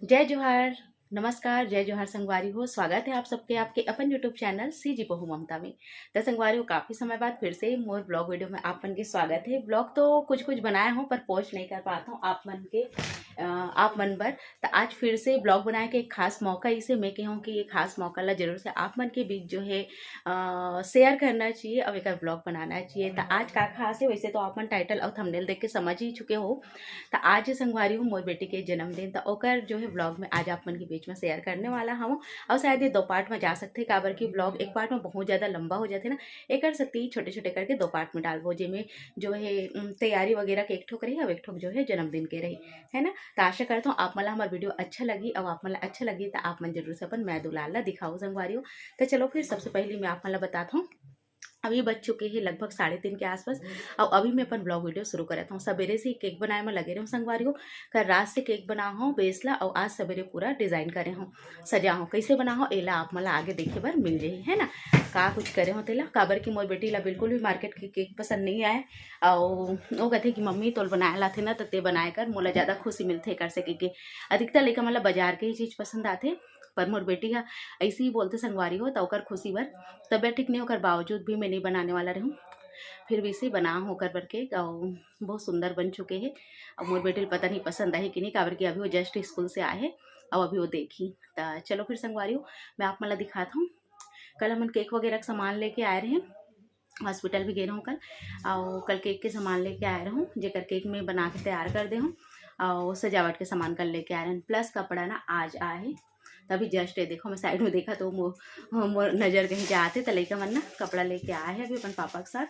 जय जोहार। नमस्कार, जय जोहार संगवारी हो। स्वागत है आप सबके आपके अपन यूट्यूब चैनल सीजी बहू ममता में। तो संगवारी हो, काफ़ी समय बाद फिर से मोर ब्लॉग वीडियो में आप मन के स्वागत है। ब्लॉग तो कुछ कुछ बनाया हूँ पर पोस्ट नहीं कर पाता हूँ आप मन पर। तो आज फिर से ब्लॉग बनाए के एक खास मौका इसे मैं कहूँ कि ये खास मौका ला जरूर से आप मन के बीच जो है शेयर करना चाहिए और एक ब्लॉग बनाना चाहिए। तो आज का खास है, वैसे तो आप मन टाइटल और थंबनेल देख के समझ ही चुके हो। तो आज संगवारी हूँ मोर बेटी के जन्मदिन, तो ओकर जो है ब्लॉग में आज आप मन के बीच में शेयर करने वाला हूँ। और शायद ये 2 पार्ट में जा सकते हैं, काबर की ब्लॉग एक पार्ट में बहुत ज़्यादा लंबा हो जाते ना। एक कर सकती है छोटे छोटे करके 2 पार्ट में डालबो, जिसमें जो है तैयारी वगैरह के एक ठोक रही और एक ठोक जो है जन्मदिन के रही है ना। तो आशा करता हूँ आप मला हमारा वीडियो अच्छा लगी, और आप मला अच्छा लगी तो आप मन जरूर से अपन मैं दुलाल ला दिखाओ संगवारी हो। तो चलो फिर सबसे पहले मैं आप मला बताता हूँ। अभी बज चुके हैं लगभग 3:30 के आसपास, और अभी मैं अपन ब्लॉग वीडियो शुरू करता हूँ। सवेरे से केक बनाए में लगे रहूँ संगवारी हो। कल रात से केक बना हूँ बेसला, और आज सवेरे पूरा डिजाइन करे हूँ, सजा हूँ। कैसे बना हो एला आप मला आगे देखे बार मिल जाए है ना। का कुछ करे हो तेला, काबर की मोर बेटी ला बिल्कुल भी मार्केट के केक पसंद नहीं आए। और वो कहते कि मम्मी तोल बनाए लाथे ना, तो ते बनाए कर मोला ज़्यादा खुशी मिलते कर सके के। अधिकतर लेकर मतलब बाजार के ही चीज़ पसंद आते, पर मोर बेटी का ऐसे ही बोलते संगवारी हो। तो ओकर खुशी बर तबियत ठीक नहीं होकर बावजूद भी मैं नहीं बनाने वाला रहूँ, फिर भी इसे बना होकर बर के और बहुत सुंदर बन चुके हैं। अब मोर बेटे पता नहीं पसंद आए कि नहीं, काबर कि अभी वो जस्ट स्कूल से आए हैं और अभी वो देखी। तो चलो फिर संगवारी हो, मैं आप मतलब दिखाता हूँ। कल हम केक वगैरह का सामान लेके आए रहे, हॉस्पिटल भी गए रहूँ कल, और कल केक के सामान लेके आए रहूँ, जेकर केक में बना के तैयार कर दे हूँ। और सजावट के सामान कल लेके आ रहे हैं, प्लस कपड़ा ना आज आए हैं। तभी जस्ट ये देखो मैं साइड में देखा तो मोर नज़र कहीं जाते, तो लेकर मन ना कपड़ा लेके आए हैं अभी अपन पापा के साथ।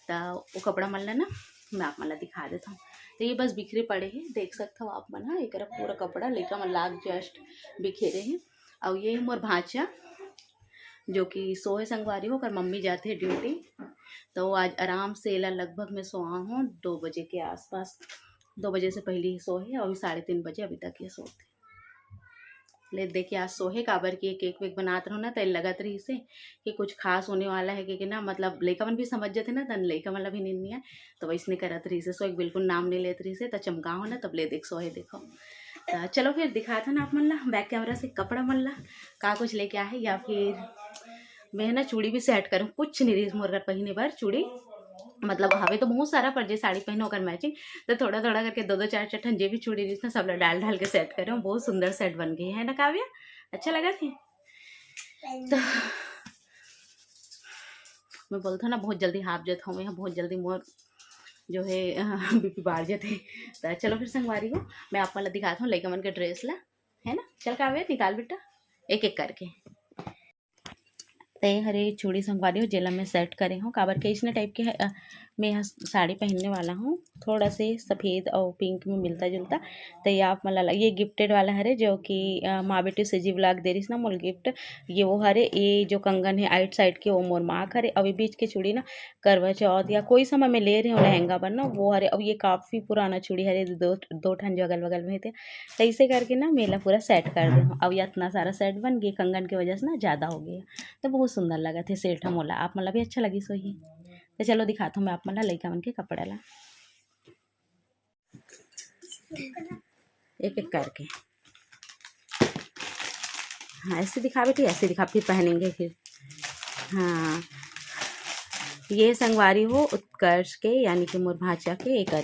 तो वो कपड़ा मन ना मैं आप मतलब दिखा देता हूँ। तो ये बस बिखरे पड़े हैं, देख सकते हो आप मन। हाँ, एक पूरा कपड़ा लेकर मन लाग जस्ट बिखेरे हैं। और ये मोर भांचा जो कि सोए संगवारी होकर मम्मी जाते हैं ड्यूटी, तो आज आराम से एला लगभग मैं सोआ हूँ 2 बजे के आसपास। 2 बजे से पहले ही सोए, और 3:30 बजे अभी तक ये सोते। ले देखिए आज सोहे काबर की केक वेक बनाते रहो ना, तो लगत रही से कि कुछ खास होने वाला है कि ना, मतलब लइका मन भी समझ जाते ना, तन लइका मन भी नहीं है। तो वैसने करत रही से सो एक बिल्कुल नाम नहीं लेत रही से, तो चमका हो ना तब ले देख सोहे देखो। तो चलो फिर दिखाता ना आप मन ला बैक कैमरा से कपड़ा मन ला का कुछ लेके आए, या फिर मैं ना चूड़ी भी सेट करूँ। कुछ नहीं रही मोर घर पहिने बार चूड़ी, मतलब हवे तो बहुत सारा पर जे साड़ी पहनो होकर मैचिंग, तो थोड़ा थोड़ा करके 2-2 4-4 ठन जे भी चूड़ी रही ना सब डाल डाल के सेट करे। बहुत सुंदर सेट बन गई है ना काव्या, अच्छा लगा थी। तो मैं बोलता ना बहुत जल्दी हाफ जाता हूँ, बहुत जल्दी मोर जो है बीपी बढ़ जाते। तो चलो फिर संगवारी हो, मैं आप वाला दिखाता हूँ लइका मन के ड्रेस ला, है ना। चल काव्या निकाल बेटा एक एक करके। तय हरे चूड़ी संगवारी हो जेला मैं सेट करे हूँ, काबर के इसने टाइप के मैं यहाँ साड़ी पहनने वाला हूँ, थोड़ा से सफ़ेद और पिंक में मिलता जुलता। तो ये आप मला ये गिफ्टेड वाला हरे, जो कि माँ बेटी से जी ब्लॉग दे रही ना मोल गिफ्ट। ये वो हरे, ये जो कंगन है आइट साइड के वो मोर माँ हरे। अभी बीच के चूड़ी ना करवा चौथ या कोई समय में ले रही हूँ लहंगा बनना वो हरे। अब ये काफ़ी पुराना चूड़ी हरे, दो ठन जो अगल बगल में थे, तो ऐसे करके ना मेला पूरा सेट कर दे हूँ। अब ये इतना सारा सेट बन गया कंगन की वजह से ना ज़्यादा हो गया, तो बहुत सुंदर लगा थे सेठ मोला। आप मला भी अच्छा लगी सोही। तो चलो दिखाता हूँ मैं आप मला लइका मन के कपड़ा ला एक एक करके। हाँ ऐसे दिखा बेटी, ऐसे दिखा फिर पहनेंगे फिर। हाँ ये संगवारी हो उत्कर्ष के यानी कि मोर भाचा के एक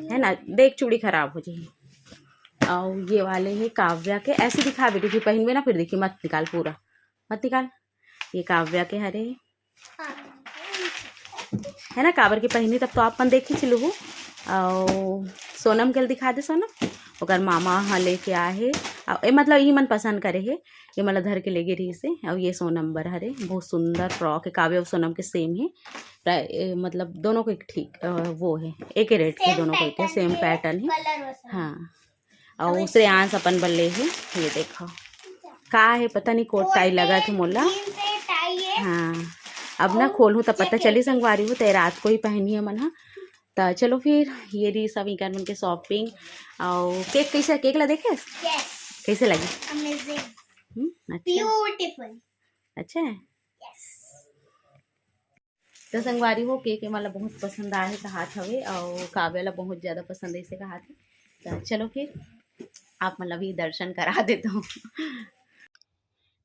है ना। देख चूड़ी खराब हो जाए। और ये वाले हैं काव्या के, ऐसे दिखा बेटी फिर पहन में ना, फिर देखिए मत निकाल पूरा मत निकाल। ये काव्या के हरे है ना, काबर के पहनी तब तो आप मन देखी चलू। और सोनम के दिखा दे सोनम ओकर मामा हाँ लेके आए है, और मतलब ये मन पसंद करे है, ये मतलब धर के ले गई रही से। और ये सोनम बर हरे बहुत सुंदर फ्रॉक है, काव्य और सोनम के सेम है, मतलब दोनों को एक ठीक वो है, एक ही रेट के दोनों को, एक सेम पैटर्न है। हाँ और श्रेयांश अपन बल्ले है, ये देखो का है पता नहीं कोट टाई लगा थे मोला। हाँ अब ना खोलूँ तब पता चली संगवारी हो, तो रात को ही पहनी है मन। हाँ तो चलो फिर ये रही सब इनकर मन के शॉपिंग। और केक कैसे, केक ला देखे कैसे लगी? अच्छा ब्यूटीफुल, अच्छा है। तो संगवारी हो केक मतलब बहुत पसंद आए तो हाथ हवे, और काव्य ला बहुत ज़्यादा पसंद है इसे कहा थे। तो चलो फिर आप मतलब भी दर्शन करा देता हूँ।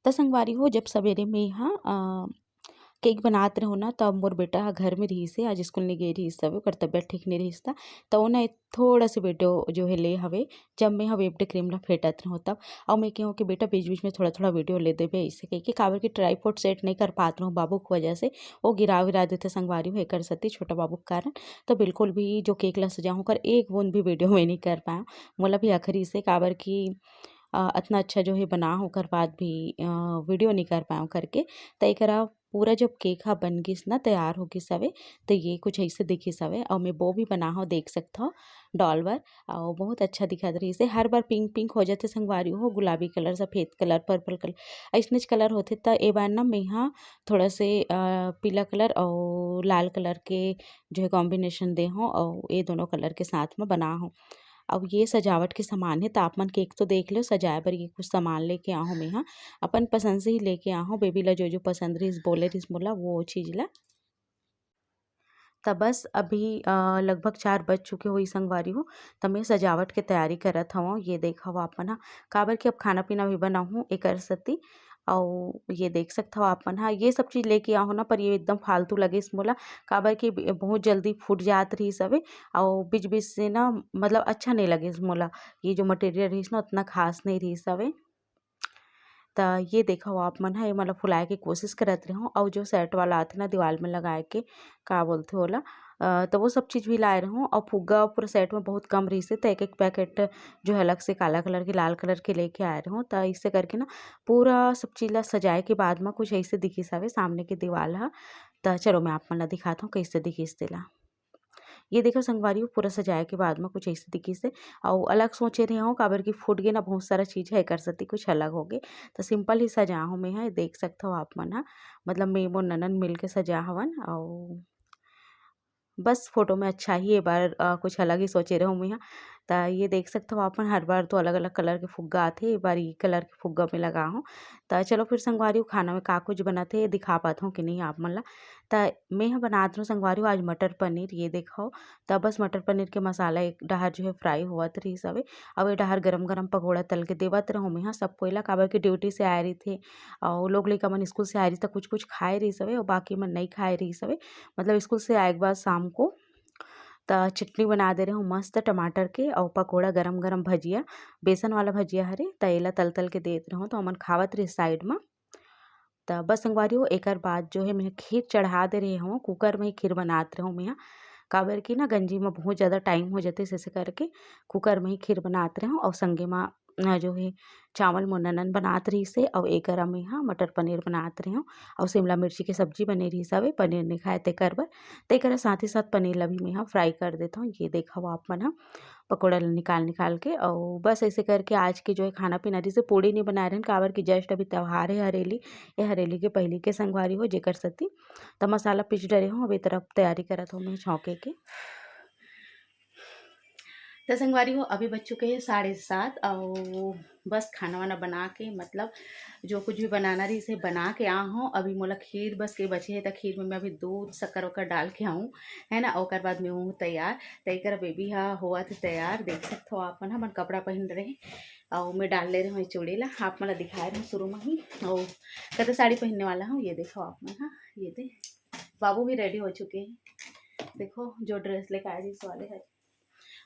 तो संगवारी हो जब सवेरे में यहाँ केक बनात रहो ना तब मोर बेटा ह घर में रहिस हे, आज स्कूल नहीं गए रहिस हवे, ओकर तबियत ठीक नहीं रहिस त ओ ना थोड़ा से वीडियो जो है ले हवे, जब मैं व्हिप्ड क्रीम ला फेटत रहो तब। और मैं कहूँ कि बेटा बीच बीच में थोड़ा थोड़ा वीडियो ले देबे ऐसे कह के, काबर की ट्राईपोड सेट नहीं कर पात रहूँ बाबू की वजह से, वो गिरा विरा देते संगवारी हो एकर सेती छोटा बाबू के कारण। तो बिल्कुल भी जो केक ला सजाऊँ कर एक बूंद भी वीडियो में नहीं कर पाया, मोला भी आखिरी से काबर की इतना अच्छा जो है बना होकर बाद भी वीडियो नहीं कर पाऊँ करके। तो एकरा पूरा जब केक ह बन गिस ना तैयार हो गिस हवे, तो ये कुछ ऐसे दिखिस हवे और मैं वो भी बना हो देख सकता हो डॉल बर, और बहुत अच्छा दिखत रहिस हे। हर बार पिंक पिंक हो जाते संगवारी हो, गुलाबी कलर, सफ़ेद कलर, पर्पल कलर अइसनेच कलर होथे। त ए बार ना मैं यहाँ थोड़ा से पीला कलर और लाल कलर के जो है कॉम्बिनेशन दे हूँ और ये दोनों कलर के साथ में बना हूँ। अब ये सजावट के सामान है, तो आप मन केक तो देख लो, सजाए बर ये कुछ सामान लेके आहूँ मैं यहाँ, अपन पसंद से ही लेके आहूँ। बेबी ला जो जो पसंद रहिस बोले रहिस मोला वो चीज़ ला। त बस अभी लगभग 4 बज चुके होई संगवारी हो, त मैं सजावट के तैयारी करत हवं। ये देखव आप मन ह, काबर की अब खाना पीना भी बनाहूँ एकर सेती। और ये देख सकथव आप मन ह, ये सब चीज़ लेके आहूँ ना पर ये एकदम फालतू लगिस मोला, काबर की बहुत जल्दी फूट जात रहिस हवे और बीच-बीच से ना मतलब अच्छा नहीं लगिस मोला। ये जो मटेरियल रहिस ना उतना खास नहीं रहिस हवे। त ये देखो आप मन ह, ये मतलब फुलाए के कोशिश करत रहूँ और जो सेट वाला आथे ना दीवाल में लगाए के, का बोलथे ओला, तो वो सब चीज़ भी लाए रहूँ। और फुग्गा पूरा सेट में बहुत कम रहिस हे, तो एक एक पैकेट जो है अलग से काला कलर के लाल कलर के लेके आए रहूँ। त अइसे करके ना पूरा सब चीज़ ला सजाए के बाद में कुछ ऐसे दिखिस हवे सामने के दीवाल ह। त चलो मैं आप मन ला दिखात हूँ कइसे दिखिस तेला। ये देखो संगवारी हो पूरा सजाए के बाद में कुछ ऐसे दिखिस हे। और अलग सोचे रही हूँ काबर की फूट गे ना बहुत सारा चीज़ है एकर सेती कुछ अलग हो गे, तो सिंपल ही सजा हूँ मैं ह, देख सकथव आप मन ह। मतलब मैं मोर ननद मिल के सजा हवन और बस फ़ोटो में अच्छा ही ये बार कुछ अलग ही सोचे रहूँ मैं ह। त ये देख सकथव आपन हर बार तो अलग-अलग कलर के फुग्गा आथे, ए बार ये कलर के फुग्गा में लगाहूँ। त चलो फिर संगवारी हो खाना में का कुछ बनत हे दिखा पात हूँ कि नहीं आप मन ला। त मैं ह बनात हूँ संगवारी हो आज मटर पनीर, ये देखो। त बस मटर पनीर के मसाला एक डहर जो है फ्राई होवत रहिस हवे, अब ए डहर गरम-गरम पकोड़ा तल के देवत रहूँ मैं ह सब कोई ला, काबर की ड्यूटी से आए रहिथे और लोग लइका मन स्कूल से आए रहिस त कुछ-कुछ खाए रहिस हवे और बाकी मन नहीं खाए रहिस हवे। मतलब स्कूल से आए के बाद शाम को त चटनी बना दे रहूँ मस्त टमाटर के और पकोड़ा गरम-गरम भजिया, बेसन वाला भजिया हरे, त एला तल-तल के देत रहूँ तो ओमन खावत रहिस साइड म। त बस संगवारी हो एकर बाद जो है मैं खीर चढ़ा दे रही हूँ, कुकर में ही खीर बनात रहूँ मैं ह। काबर की ना गंजी में बहुत ज़्यादा टाइम हो जाथे, अइसे करके कुकर में ही खीर बनात रहूँ और संगे म जो है चावल मोर ननद बनात रहिस हे और एकरा में ह मटर पनीर बनात रही हूँ और शिमला मिर्ची के सब्जी बने रहिस हवे, पनीर नहीं खाए तेकर बर। त एकरा साथ ही साथ पनीर ला भी मैं ह फ्राई कर देत हूँ। ये देखव आप मन ह, पकोड़ा ला निकाल-निकाल के और बस ऐसे करके आज के जो है खाना-पीना जैसे पूड़ी नहीं बनाए रहेन, काबर की जस्ट अभी त्योहार है हरेली, ये हरेली के पहिली के संगवारी हो जेकर सेती त मसाला पीस डरे हूँ। अब ए तरफ तैयारी करत हूँ मैं छौंके के। तो संगवारी हो अभी बज चुके हैं 7:30 और बस खाना वाना बना के मतलब जो कुछ भी बनाना रही से बना के आ हूँ। अभी मोला खीर बस के बचे है, तो खीर में मैं अभी दूध शक्कर वक्कर डाल के आऊँ है ना, ओकर बाद मैं हूँ तैयार। तो एकर बेबी हा हुआ थे तैयार, देख सकते हो आप मन अपन कपड़ा पहन रहे और मैं डाल ले रही हूँ चूड़ी ला, आप मन दिखाए रहे शुरू में ही। और कहते साड़ी पहनने वाला हूँ, ये देखो आप मन हाँ, ये दे बाबू भी रेडी हो चुके हैं, देखो जो ड्रेस लेकर आए इस वाले है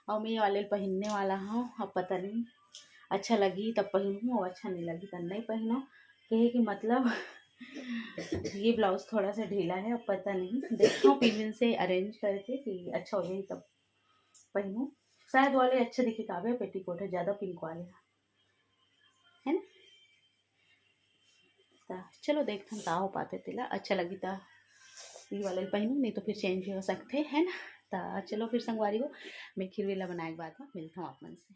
और मैं ये वाले पहनने वाला हूँ। अब पता नहीं अच्छा लगी तब पहनूँ और अच्छा नहीं लगी तब नहीं पहनो, कहे कि मतलब ये ब्लाउज थोड़ा सा ढीला है, अब पता नहीं देखता हूँ पिन से अरेंज करके कि अच्छा हो जाए तब पहनूँ। शायद वाले अच्छे दिखे, काबे पेटीकोट है ज़्यादा पिंक वाले है ना। चलो देखते हैं का हो पाते तेला अच्छा लगी तो ये वाले पहनूँ, नहीं तो फिर चेंज भी हो सकते है ना। तो चलो फिर संगवारी हो मैं खीर वेला बनाए के बाद में मिलता हूँ आप मन से।